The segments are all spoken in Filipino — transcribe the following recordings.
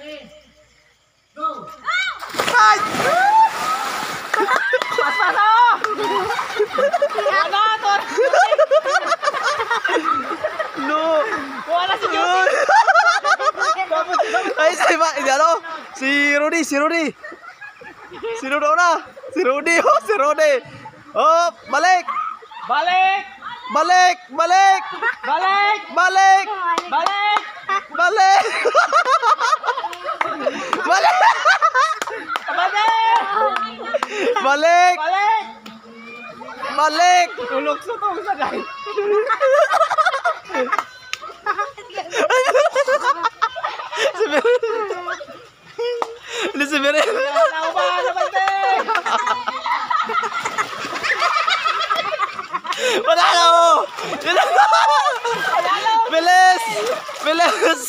Ay! No! Wala si Joseph. Ay, si Rudy. Si Rudy na. Si Rudy. Oh, balik! Balik! Balik! Balik! Balik! Balik! Balik! Balik! Balik! Balik! Balik! Tulog sa guys. Ini si Mary. Ano ba? Nabante! Panalo! Bilis! Bilis!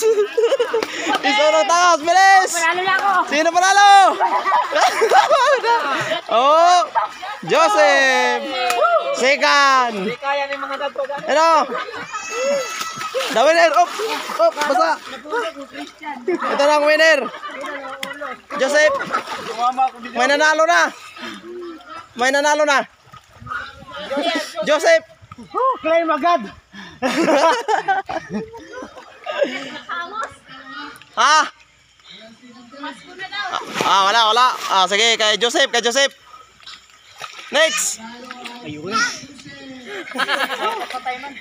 Isa ng taas! Bilis! Panalo na ako! Sino panalo? Oh! Joseph! Second! Hindi kaya ng mga dagpo. Ano? The winner! Up! Up! Basa! Ito na ang winner! Joseph! May nanalo na! May nanalo na! Joseph! Claim agad! Ha? Wala. Sige, kay Joseph. Next! Ayun. Patay man.